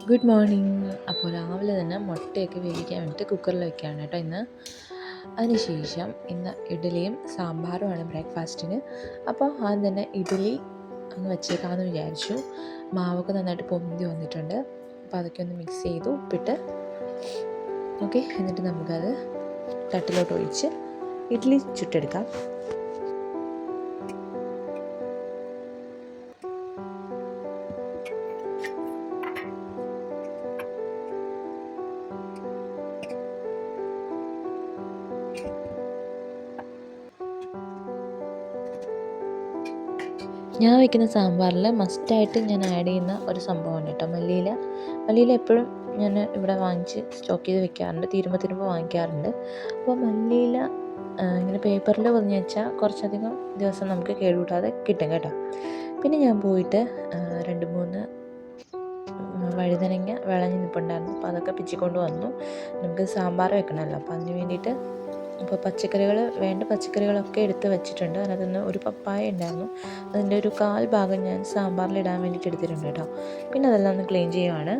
Good morning. അപ്പോൾ രാവിലെ തന്നെ മുട്ടയൊക്കെ വേവിക്കാൻ വേണ്ടിയിട്ട് കുക്കറിൽ വെക്കുകയാണ് കേട്ടോ ഇന്ന്. അതിനുശേഷം ഇന്ന് ഇഡ്ഡലിയും സാമ്പാറുമാണ് ബ്രേക്ക്ഫാസ്റ്റിന്. അപ്പോൾ ആദ്യം തന്നെ ഇഡ്ഡലി അങ്ങ് വെച്ചേക്കാമെന്ന് വിചാരിച്ചു. മാവൊക്കെ നന്നായിട്ട് പൊന്തി വന്നിട്ടുണ്ട്. അപ്പോൾ അതൊക്കെ ഒന്ന് മിക്സ് ചെയ്തു ഉപ്പിട്ട്. ഓക്കെ, എന്നിട്ട് നമുക്കത് തട്ടിലോട്ട് ഒഴിച്ച് ഇഡ്ഡലി ചുട്ടെടുക്കാം. ഞാൻ വയ്ക്കുന്ന സാമ്പാറിൽ മസ്റ്റായിട്ട് ഞാൻ ആഡ് ചെയ്യുന്ന ഒരു സംഭവമാണ് കേട്ടോ മല്ലിയില എപ്പോഴും ഞാൻ ഇവിടെ വാങ്ങിച്ച് സ്റ്റോക്ക് ചെയ്ത് വെക്കാറുണ്ട്, തീരുമ്പോൾ വാങ്ങിക്കാറുണ്ട്. അപ്പോൾ മല്ലിയില ഇങ്ങനെ പേപ്പറിൽ പൊതിഞ്ഞ് വെച്ചാൽ കുറച്ചധികം ദിവസം നമുക്ക് കേടുകൂടാതെ കിട്ടും കേട്ടോ. പിന്നെ ഞാൻ പോയിട്ട് 2-3 വഴുതനങ്ങ വിളഞ്ഞ് നിൽപ്പുണ്ടായിരുന്നു. അപ്പോൾ അതൊക്കെ പിച്ചിക്കൊണ്ട് വന്നു. നമുക്ക് സാമ്പാർ വെക്കണമല്ലോ, അപ്പോൾ അതിന് വേണ്ടിയിട്ട് അപ്പോൾ വേണ്ട പച്ചക്കറികളൊക്കെ എടുത്ത് വെച്ചിട്ടുണ്ട്. അതിനകത്തുനിന്ന് ഒരു പപ്പായ ഉണ്ടായിരുന്നു, അതിൻ്റെ ഒരു 1/4 ഭാഗം ഞാൻ സാമ്പാറിലിടാൻ വേണ്ടിയിട്ട് എടുത്തിട്ടുണ്ട് കേട്ടോ. പിന്നെ അതെല്ലാം ഒന്ന് ക്ലീൻ ചെയ്യുവാണ്.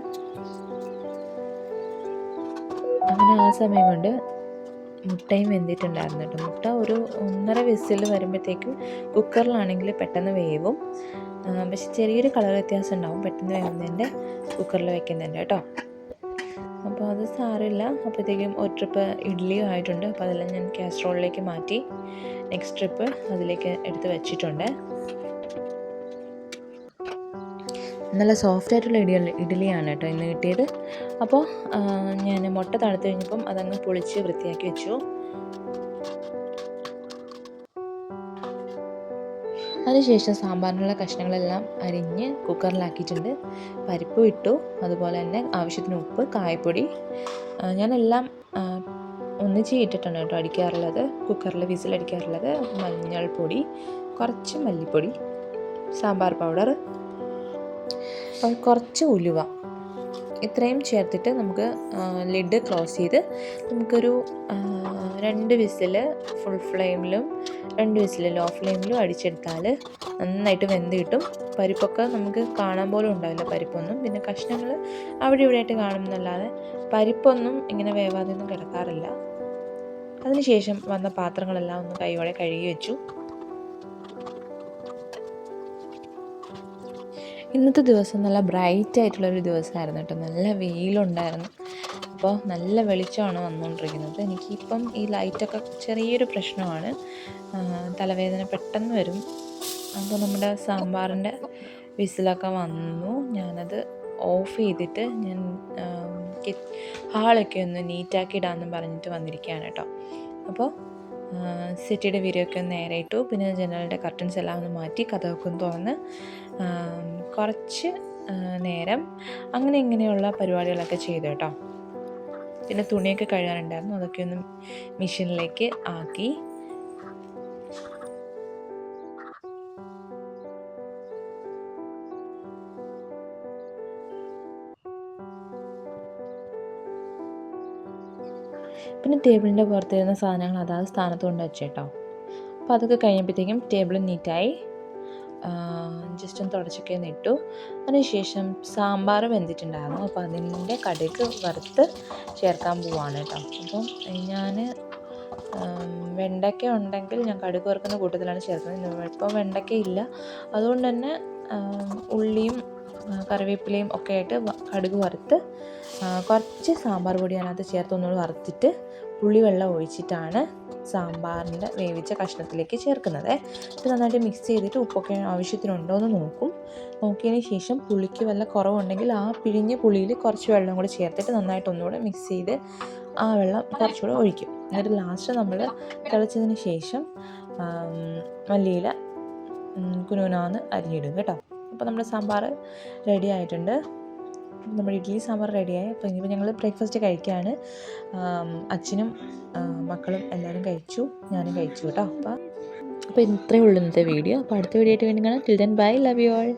അങ്ങനെ ആ സമയം കൊണ്ട് മുട്ടയും വെന്തിട്ടുണ്ടായിരുന്നു കേട്ടോ. മുട്ട ഒരു 1.5 വിസിൽ വരുമ്പോഴത്തേക്കും കുക്കറിലാണെങ്കിൽ പെട്ടെന്ന് വേവും. പക്ഷെ ചെറിയൊരു കളർ വ്യത്യാസം ഉണ്ടാവും പെട്ടെന്ന് വേവുന്നതിൻ്റെ കുക്കറിൽ വെക്കുന്നതിൻ്റെ കേട്ടോ. അപ്പോൾ അത് സാരമില്ല. അപ്പോഴത്തേക്കും ഒരു ട്രിപ്പ് ഇഡ്ഡലിയും ആയിട്ടുണ്ട്. അപ്പോൾ അതെല്ലാം ഞാൻ കാസറോളിലേക്ക് മാറ്റി നെക്സ്റ്റ് ട്രിപ്പ് അതിലേക്ക് എടുത്ത് വെച്ചിട്ടുണ്ട്. നല്ല സോഫ്റ്റായിട്ടുള്ള ഇഡ്ഡലിയാണ് കേട്ടോ ഇന്ന് കിട്ടിയത്. അപ്പോൾ ഞാൻ മുട്ട തണുത്ത് കഴിഞ്ഞപ്പം അതങ്ങ് പൊളിച്ച് വൃത്തിയാക്കി വെച്ചു. അതിനുശേഷം സാമ്പാറിനുള്ള കഷ്ണങ്ങളെല്ലാം അരിഞ്ഞ് കുക്കറിലാക്കിയിട്ടുണ്ട്. പരിപ്പ് ഇട്ടു, അതുപോലെ തന്നെ ആവശ്യത്തിന് ഉപ്പ്, കായപ്പൊടി. ഞാനെല്ലാം ഒന്നിച്ച് ഇട്ടിട്ടാണ് കേട്ടോ അടിക്കാറുള്ളത്, കുക്കറിൽ വിസിലടിക്കാറുള്ളത്. മഞ്ഞൾപ്പൊടി, കുറച്ച് മല്ലിപ്പൊടി, സാമ്പാർ പൗഡർ, കുറച്ച് ഉലുവ, ഇത്രയും ചേർത്തിട്ട് നമുക്ക് ലിഡ് ക്ലോസ് ചെയ്ത് നമുക്കൊരു 2 വിസിൽ ഫുൾ ഫ്ലെയിമിലും 2 വിസിൽ ലോ ഫ്ലെയിമിലും അടിച്ചെടുത്താൽ നന്നായിട്ട് വെന്ത് കിട്ടും. പരിപ്പൊക്കെ നമുക്ക് കാണാൻ പോലും ഉണ്ടാവില്ല പരിപ്പൊന്നും. പിന്നെ കഷ്ണങ്ങൾ അവിടെ ഇവിടെയായിട്ട് കാണുമെന്നല്ലാതെ പരിപ്പൊന്നും ഇങ്ങനെ വേവാതെയൊന്നും കിടക്കാറില്ല. അതിനുശേഷം വന്ന പാത്രങ്ങളെല്ലാം ഒന്ന് കൈയോടെ കഴുകി വെച്ചു. ഇന്നത്തെ ദിവസം നല്ല ബ്രൈറ്റ് ആയിട്ടുള്ളൊരു ദിവസമായിരുന്നു കേട്ടോ. നല്ല വെയിലുണ്ടായിരുന്നു. അപ്പോൾ നല്ല വെളിച്ചമാണ് വന്നുകൊണ്ടിരിക്കുന്നത്. എനിക്കിപ്പം ഈ ലൈറ്റൊക്കെ ചെറിയൊരു പ്രശ്നമാണ്, തലവേദന പെട്ടെന്ന് വരും. അപ്പോൾ നമ്മുടെ സാമ്പാറിൻ്റെ വിസിലൊക്കെ വന്നു. ഞാനത് ഓഫ് ചെയ്തിട്ട് ഞാൻ ഹാളൊക്കെ ഒന്ന് നീറ്റാക്കി ഇടാമെന്ന് പറഞ്ഞിട്ട് വന്നിരിക്കുകയാണ് കേട്ടോ. അപ്പോൾ സെറ്റിയുടെ വീരൊക്കെ ഒന്ന് നേരെ ഇട്ടു. പിന്നെ ജനലിൻ്റെ കർട്ടൻസ് എല്ലാം ഒന്ന് മാറ്റി കതകൊക്കെ ഒന്ന് തുറന്ന് കുറച്ച് നേരം അങ്ങനെ ഇങ്ങനെയുള്ള പരിപാടികളൊക്കെ ചെയ്തു കേട്ടോ. പിന്നെ തുണിയൊക്കെ കഴുകാനുണ്ടായിരുന്നു, അതൊക്കെ ഒന്ന് മെഷീനിലേക്ക് ആക്കി. പിന്നെ ടേബിളിൻ്റെ പുറത്തിരുന്ന സാധനങ്ങൾ അതാത് സ്ഥാനത്ത് കൊണ്ട് വെച്ചേട്ടോ. അപ്പോൾ അതൊക്കെ കഴിഞ്ഞപ്പോഴത്തേക്കും ടേബിൾ നീറ്റായി. ജസ്റ്റ് ഒന്ന് തുടച്ചൊക്കെ ഒന്ന് ഇട്ടു. അതിനുശേഷം സാമ്പാർ വെന്തിട്ടുണ്ടായിരുന്നു. അപ്പോൾ അതിൻ്റെ കടുക് വറുത്ത് ചേർക്കാൻ പോവാണ് കേട്ടോ. അപ്പം ഞാൻ വെണ്ടയ്ക്ക ഉണ്ടെങ്കിൽ ഞാൻ കടുക് വറുക്കുന്ന കൂട്ടത്തിലാണ് ചേർക്കുന്നത്. ഇപ്പോൾ വെണ്ടയ്ക്ക ഇല്ല, അതുകൊണ്ട് തന്നെ ഉള്ളിയും കറിവേപ്പിലയും ഒക്കെ ആയിട്ട് കടുക് വറുത്ത് കുറച്ച് സാമ്പാർ പൊടി അതിനകത്ത് ചേർത്ത് ഒന്നുകൂടി വറുത്തിട്ട് പുളിവെള്ളം ഒഴിച്ചിട്ടാണ് സാമ്പാറിൻ്റെ വേവിച്ച കഷ്ണത്തിലേക്ക് ചേർക്കുന്നത്. ഇത് നന്നായിട്ട് മിക്സ് ചെയ്തിട്ട് ഉപ്പൊക്കെ ആവശ്യത്തിനുണ്ടോ എന്ന് നോക്കിയതിന് ശേഷം പുളിക്ക് വല്ല കുറവുണ്ടെങ്കിൽ ആ പിഴിഞ്ഞ പുളിയിൽ കുറച്ച് വെള്ളം കൂടി ചേർത്തിട്ട് നന്നായിട്ട് ഒന്നുകൂടെ മിക്സ് ചെയ്ത് ആ വെള്ളം കുറച്ചുകൂടെ ഒഴിക്കും. എന്നിട്ട് ലാസ്റ്റ് നമ്മൾ തിളച്ചതിന് ശേഷം മല്ലിയില കുനുകുനാന്ന് അരിഞ്ഞിടും കേട്ടോ. അപ്പോൾ നമ്മുടെ സാമ്പാർ റെഡി ആയിട്ടുണ്ട്. നമ്മുടെ ഇഡ്ഡലി സാമ്പാർ റെഡിയായി. അപ്പോൾ ഇനിയിപ്പോൾ ഞങ്ങൾ ബ്രേക്ക്ഫാസ്റ്റ് കഴിക്കുകയാണ്. അച്ഛനും മക്കളും എല്ലാവരും കഴിച്ചു, ഞാനും കഴിച്ചു കേട്ടോ. അപ്പോൾ ഇത്രയേ ഉള്ളൂ ഇന്നത്തെ വീഡിയോ. അപ്പോൾ അടുത്ത വീഡിയോ ആയിട്ട് വേണ്ടി കാണാം. Till then bye, love you all.